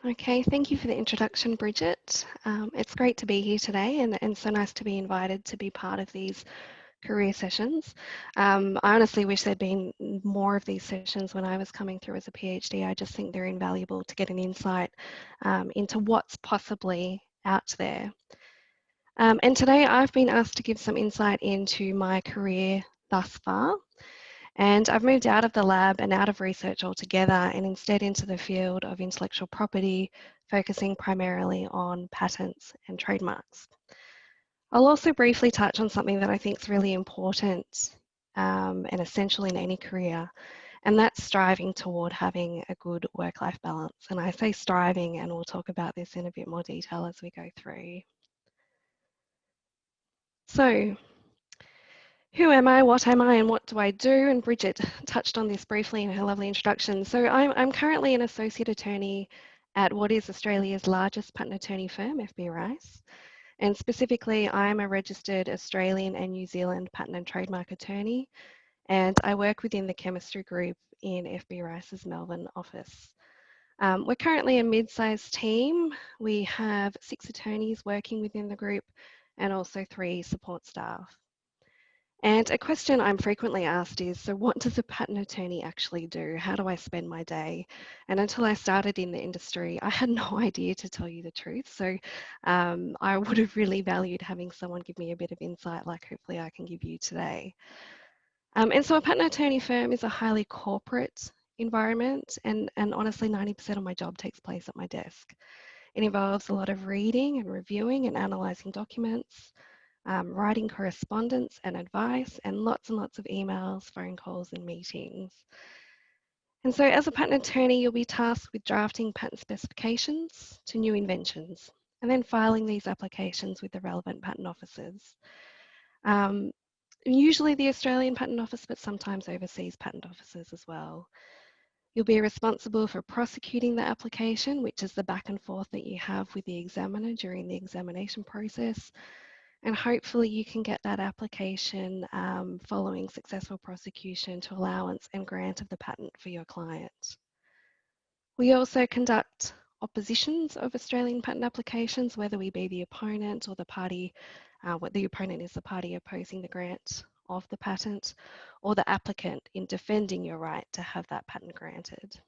Okay, thank you for the introduction, Bridget. It's great to be here today and so nice to be invited to be part of these career sessions. I honestly wish there'd been more of these sessions when I was coming through as a PhD. I just think they're invaluable to get an insight into what's possibly out there. And today I've been asked to give some insight into my career thus far. And I've moved out of the lab and out of research altogether and instead into the field of intellectual property, focusing primarily on patents and trademarks. I'll also briefly touch on something that I think is really important and essential in any career, and that's striving toward having a good work-life balance. And I say striving, and we'll talk about this in a bit more detail as we go through. So, who am I, and what do I do? And Bridget touched on this briefly in her lovely introduction. So I'm currently an associate attorney at what is Australia's largest patent attorney firm, FB Rice. And specifically, I'm a registered Australian and New Zealand patent and trademark attorney, and I work within the chemistry group in FB Rice's Melbourne office. We're currently a mid-sized team. We have 6 attorneys working within the group and also 3 support staff. And a question I'm frequently asked is, so what does a patent attorney actually do? How do I spend my day? And until I started in the industry, I had no idea, to tell you the truth. So I would have really valued having someone give me a bit of insight like hopefully I can give you today. And so a patent attorney firm is a highly corporate environment, and honestly 90% of my job takes place at my desk. It involves a lot of reading and reviewing and analysing documents, writing correspondence and advice, and lots of emails, phone calls, and meetings. And so as a patent attorney, you'll be tasked with drafting patent specifications to new inventions, and then filing these applications with the relevant patent offices. Usually the Australian Patent Office, but sometimes overseas patent offices as well. You'll be responsible for prosecuting the application, which is the back and forth that you have with the examiner during the examination process. And hopefully you can get that application following successful prosecution to allowance and grant of the patent for your client. We also conduct oppositions of Australian patent applications, whether we be the opponent or the party, the opponent is the party opposing the grant of the patent, or the applicant in defending your right to have that patent granted.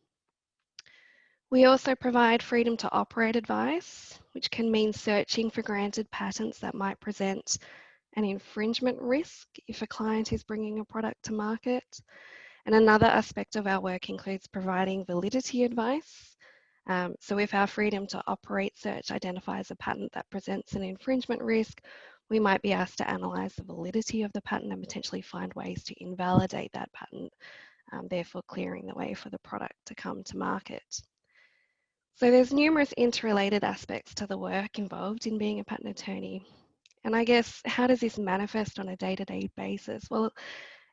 We also provide freedom to operate advice, which can mean searching for granted patents that might present an infringement risk if a client is bringing a product to market. And another aspect of our work includes providing validity advice. So if our freedom to operate search identifies a patent that presents an infringement risk, we might be asked to analyse the validity of the patent and potentially find ways to invalidate that patent, therefore clearing the way for the product to come to market. So there's numerous interrelated aspects to the work involved in being a patent attorney. And I guess, how does this manifest on a day-to-day basis? Well,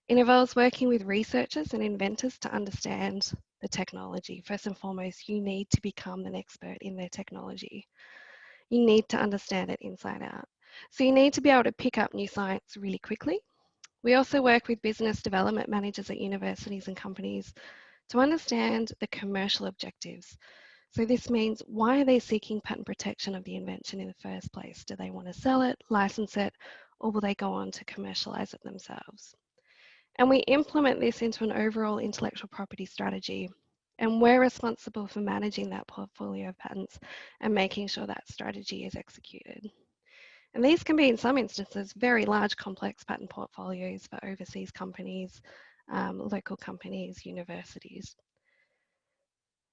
it involves working with researchers and inventors to understand the technology. First and foremost, you need to become an expert in their technology. You need to understand it inside out. So you need to be able to pick up new science really quickly. We also work with business development managers at universities and companies to understand the commercial objectives. So this means, why are they seeking patent protection of the invention in the first place? Do they want to sell it, license it, or will they go on to commercialize it themselves? And we implement this into an overall intellectual property strategy. And we're responsible for managing that portfolio of patents and making sure that strategy is executed. And these can be, in some instances, very large, complex patent portfolios for overseas companies, local companies, universities.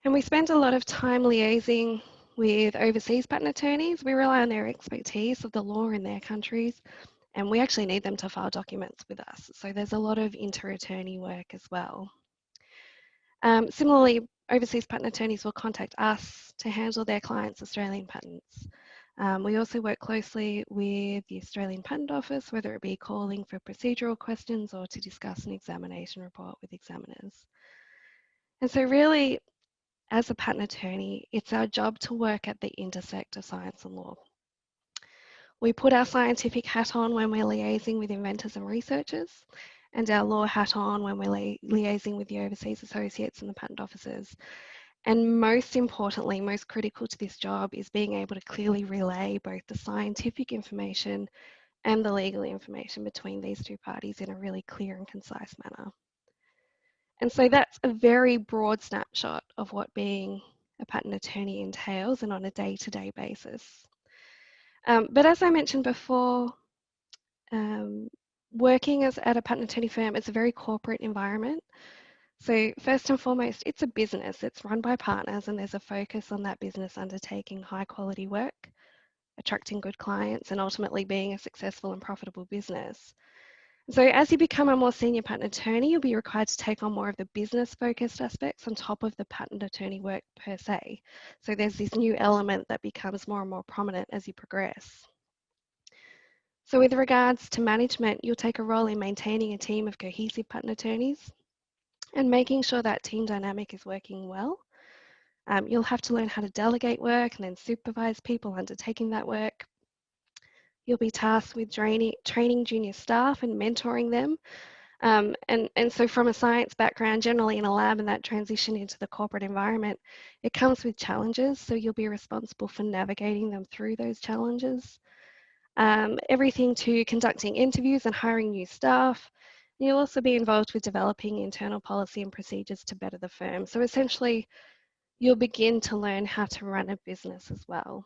And we spend a lot of time liaising with overseas patent attorneys. We rely on their expertise of the law in their countries, and we actually need them to file documents with us. So there's a lot of inter-attorney work as well. Similarly, overseas patent attorneys will contact us to handle their clients' Australian patents. We also work closely with the Australian Patent Office, whether it be calling for procedural questions or to discuss an examination report with examiners. And so really, as a patent attorney, it's our job to work at the intersect of science and law. We put our scientific hat on when we're liaising with inventors and researchers, and our law hat on when we're liaising with the overseas associates and the patent offices. And most importantly, most critical to this job is being able to clearly relay both the scientific information and the legal information between these two parties in a really clear and concise manner. And so that's a very broad snapshot of what being a patent attorney entails and on a day-to-day basis. But as I mentioned before, working at a patent attorney firm is a very corporate environment. So first and foremost, it's a business. It's run by partners and there's a focus on that business undertaking high quality work, attracting good clients, and ultimately being a successful and profitable business. So as you become a more senior patent attorney, you'll be required to take on more of the business-focused aspects on top of the patent attorney work per se. So there's this new element that becomes more and more prominent as you progress. So with regards to management, you'll take a role in maintaining a team of cohesive patent attorneys and making sure that team dynamic is working well. You'll have to learn how to delegate work and then supervise people undertaking that work. You'll be tasked with training junior staff and mentoring them. And so from a science background, generally in a lab and that transition into the corporate environment, it comes with challenges. So you'll be responsible for navigating them through those challenges. Everything to conducting interviews and hiring new staff. You'll also be involved with developing internal policy and procedures to better the firm. So essentially, you'll begin to learn how to run a business as well.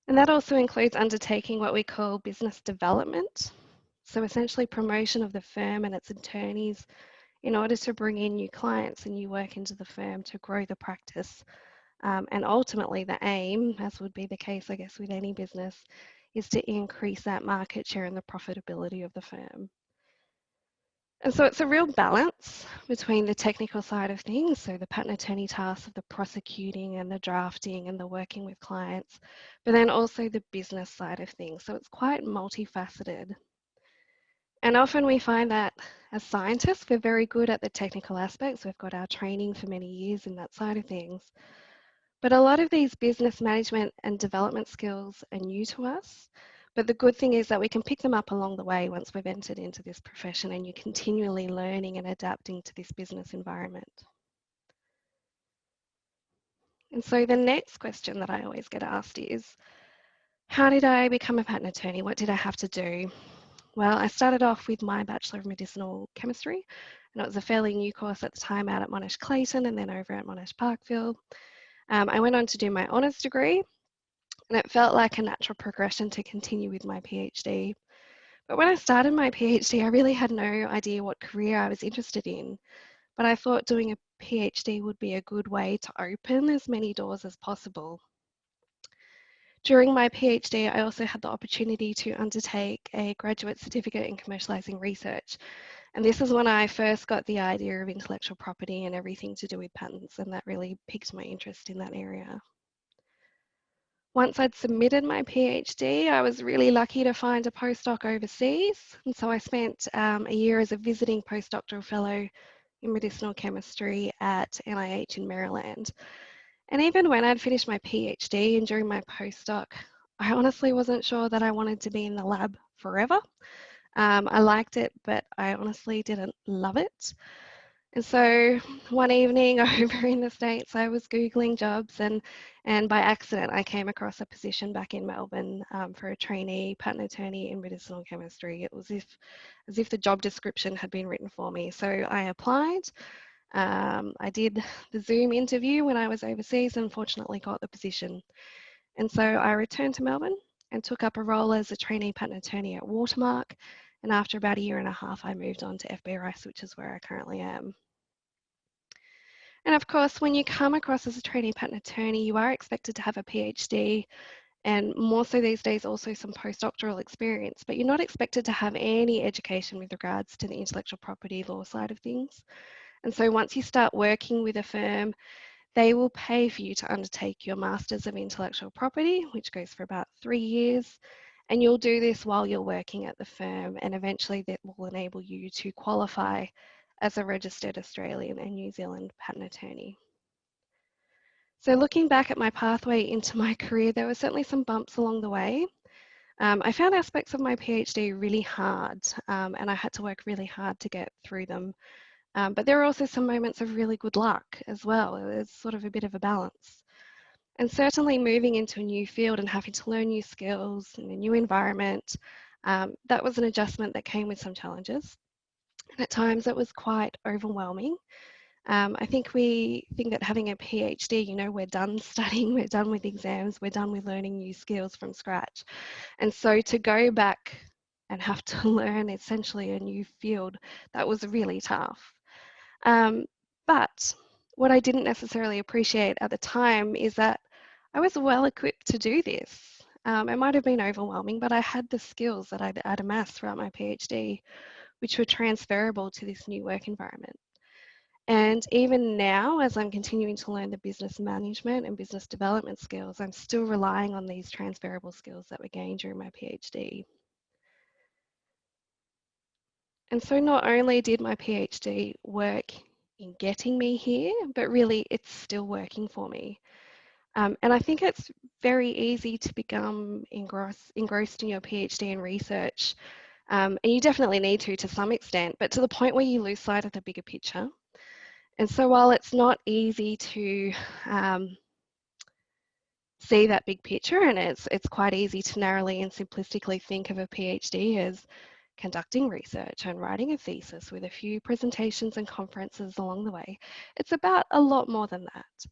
And that also includes undertaking what we call business development. So essentially promotion of the firm and its attorneys in order to bring in new clients and new work into the firm to grow the practice. And ultimately the aim, as would be the case, I guess, with any business, is to increase that market share and the profitability of the firm. And so it's a real balance between the technical side of things, so the patent attorney tasks of the prosecuting and the drafting and the working with clients, but then also the business side of things. So it's quite multifaceted. And often we find that as scientists, we're very good at the technical aspects. We've got our training for many years in that side of things. But a lot of these business management and development skills are new to us. But the good thing is that we can pick them up along the way once we've entered into this profession and you're continually learning and adapting to this business environment. And so the next question that I always get asked is, how did I become a patent attorney? What did I have to do? Well, I started off with my Bachelor of Medicinal Chemistry, and it was a fairly new course at the time out at Monash Clayton and then over at Monash Parkville. I went on to do my honours degree, and it felt like a natural progression to continue with my PhD. But when I started my PhD, I really had no idea what career I was interested in. But I thought doing a PhD would be a good way to open as many doors as possible. During my PhD, I also had the opportunity to undertake a graduate certificate in commercializing research. And this is when I first got the idea of intellectual property and everything to do with patents, and that really piqued my interest in that area. Once I'd submitted my PhD, I was really lucky to find a postdoc overseas. And so I spent a year as a visiting postdoctoral fellow in medicinal chemistry at NIH in Maryland. And even when I'd finished my PhD and during my postdoc, I honestly wasn't sure that I wanted to be in the lab forever. I liked it, but I honestly didn't love it. And so one evening over in the States, I was Googling jobs and by accident, I came across a position back in Melbourne for a trainee patent attorney in medicinal chemistry. It was as if the job description had been written for me. So I applied. I did the Zoom interview when I was overseas and fortunately got the position. And so I returned to Melbourne and took up a role as a trainee patent attorney at Watermark. And after about a year and a half, I moved on to FB Rice, which is where I currently am. And of course, when you come across as a trainee patent attorney, you are expected to have a PhD and more so these days also some postdoctoral experience, but you're not expected to have any education with regards to the intellectual property law side of things. And so once you start working with a firm, they will pay for you to undertake your Masters of Intellectual Property, which goes for about 3 years. And you'll do this while you're working at the firm, and eventually that will enable you to qualify as a registered Australian and New Zealand patent attorney. So looking back at my pathway into my career, there were certainly some bumps along the way. I found aspects of my PhD really hard, and I had to work really hard to get through them. But there are also some moments of really good luck as well. There's sort of a bit of a balance. And certainly moving into a new field and having to learn new skills in a new environment, that was an adjustment that came with some challenges. And at times it was quite overwhelming. I think we think that having a PhD, you know, we're done studying, we're done with exams, we're done with learning new skills from scratch. And so to go back and have to learn essentially a new field, that was really tough. But what I didn't necessarily appreciate at the time is that I was well equipped to do this. It might have been overwhelming, but I had the skills that I'd amassed throughout my PhD, which were transferable to this new work environment. And even now, as I'm continuing to learn the business management and business development skills, I'm still relying on these transferable skills that were gained during my PhD. And so not only did my PhD work in getting me here, but really it's still working for me. And I think it's very easy to become engrossed in your PhD and research. And you definitely need to some extent, but to the point where you lose sight of the bigger picture. And so while it's not easy to see that big picture, and it's quite easy to narrowly and simplistically think of a PhD as conducting research and writing a thesis with a few presentations and conferences along the way, it's about a lot more than that.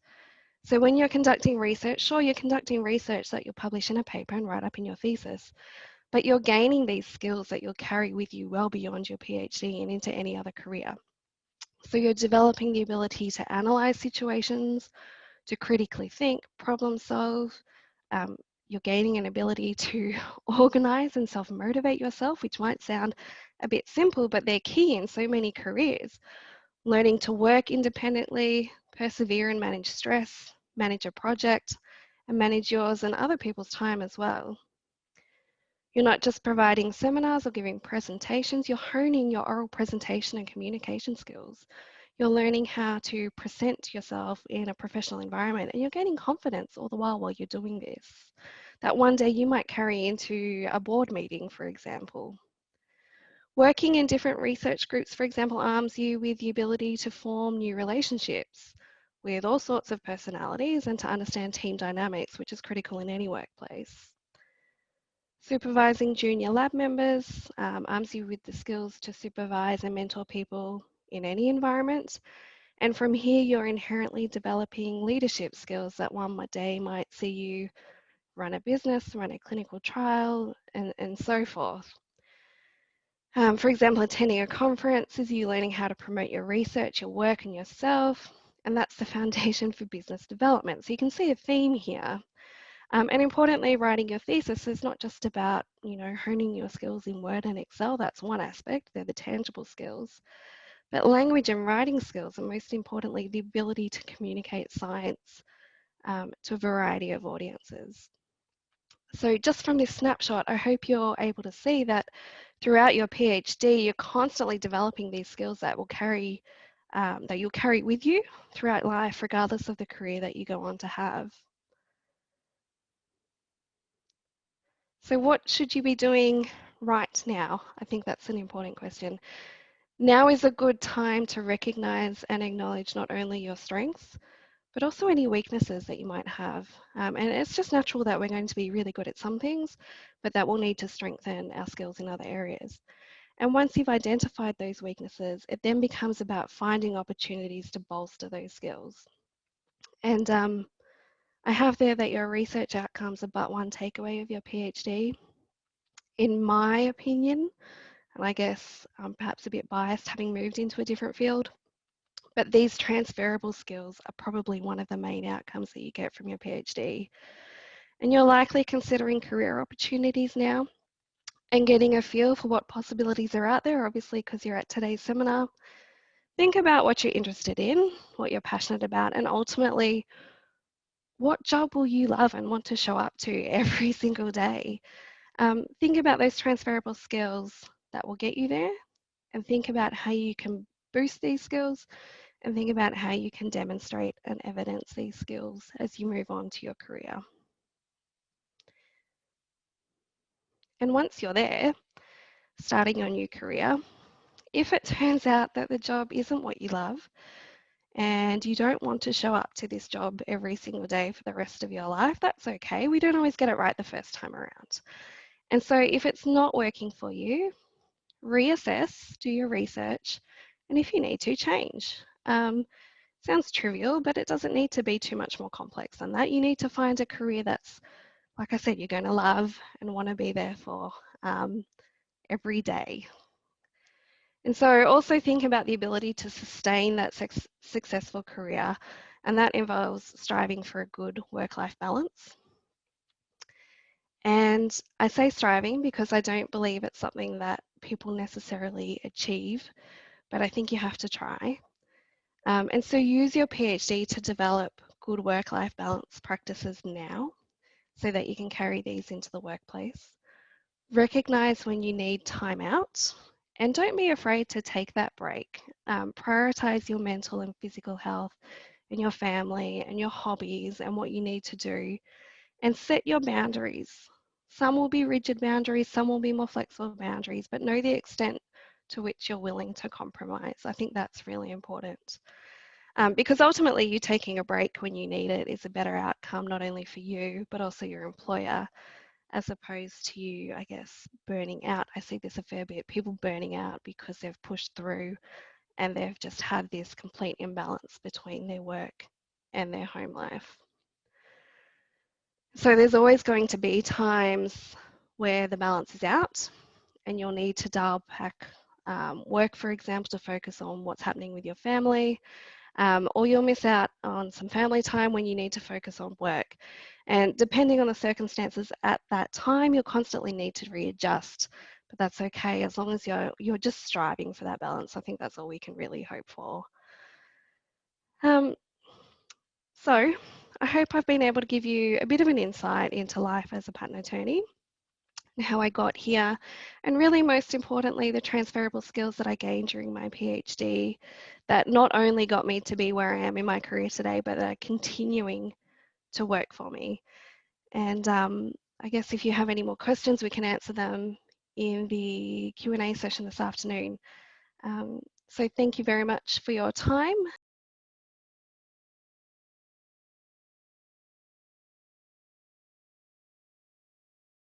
So when you're conducting research, sure, you're conducting research that you'll publish in a paper and write up in your thesis, but you're gaining these skills that you'll carry with you well beyond your PhD and into any other career. So you're developing the ability to analyze situations, to critically think, problem solve. Um, you're gaining an ability to organize and self-motivate yourself, which might sound a bit simple, but they're key in so many careers. Learning to work independently, persevere and manage stress, manage a project, and manage yours and other people's time as well. You're not just providing seminars or giving presentations, you're honing your oral presentation and communication skills. You're learning how to present yourself in a professional environment, and you're gaining confidence all the while you're doing this. That one day you might carry into a board meeting, for example. Working in different research groups, for example, arms you with the ability to form new relationships with all sorts of personalities and to understand team dynamics, which is critical in any workplace. Supervising junior lab members arms you with the skills to supervise and mentor people in any environment. And from here, you're inherently developing leadership skills that one day might see you run a business, run a clinical trial, and so forth. For example, attending a conference is you learning how to promote your research, your work, and yourself. And that's the foundation for business development. So you can see a theme here. And importantly, writing your thesis is not just about, honing your skills in Word and Excel. That's one aspect. They're the tangible skills. But language and writing skills, and most importantly, the ability to communicate science to a variety of audiences. So just from this snapshot, I hope you're able to see that throughout your PhD, you're constantly developing these skills that will that you'll carry with you throughout life, regardless of the career that you go on to have. So what should you be doing right now? I think that's an important question. Now is a good time to recognize and acknowledge not only your strengths, but also any weaknesses that you might have. And it's just natural that we're going to be really good at some things, but that we'll need to strengthen our skills in other areas. And once you've identified those weaknesses, it then becomes about finding opportunities to bolster those skills. And I have there that your research outcomes are but one takeaway of your PhD. In my opinion, and I guess I'm perhaps a bit biased having moved into a different field, but these transferable skills are probably one of the main outcomes that you get from your PhD. And you're likely considering career opportunities now and getting a feel for what possibilities are out there, obviously, because you're at today's seminar. Think about what you're interested in, what you're passionate about, and ultimately, what job will you love and want to show up to every single day? Think about those transferable skills that will get you there, and think about how you can boost these skills, and think about how you can demonstrate and evidence these skills as you move on to your career. And once you're there, starting your new career, if it turns out that the job isn't what you love and you don't want to show up to this job every single day for the rest of your life, that's okay. We don't always get it right the first time around. And so if it's not working for you, reassess, do your research, and if you need to, change. Sounds trivial, but it doesn't need to be too much more complex than that. You need to find a career that's, like I said, you're going to love and want to be there for every day. And so also think about the ability to sustain that successful career, and that involves striving for a good work-life balance. And I say striving because I don't believe it's something that people necessarily achieve, but I think you have to try. And so use your PhD to develop good work-life balance practices now so that you can carry these into the workplace. Recognize when you need time out and don't be afraid to take that break. Prioritize your mental and physical health and your family and your hobbies and what you need to do, and set your boundaries. Some will be rigid boundaries, some will be more flexible boundaries, but know the extent to which you're willing to compromise. I think that's really important. Because ultimately you taking a break when you need it is a better outcome, not only for you, but also your employer, as opposed to you, I guess, burning out. I see this a fair bit, people burning out because they've pushed through and they've just had this complete imbalance between their work and their home life. So there's always going to be times where the balance is out and you'll need to dial back work, for example, to focus on what's happening with your family, or you'll miss out on some family time when you need to focus on work. And depending on the circumstances at that time, you'll constantly need to readjust, but that's okay as long as you're just striving for that balance. I think that's all we can really hope for. So I hope I've been able to give you a bit of an insight into life as a patent attorney and how I got here, and really most importantly, the transferable skills that I gained during my PhD that not only got me to be where I am in my career today, but are continuing to work for me. And I guess if you have any more questions, we can answer them in the Q&A session this afternoon. So thank you very much for your time.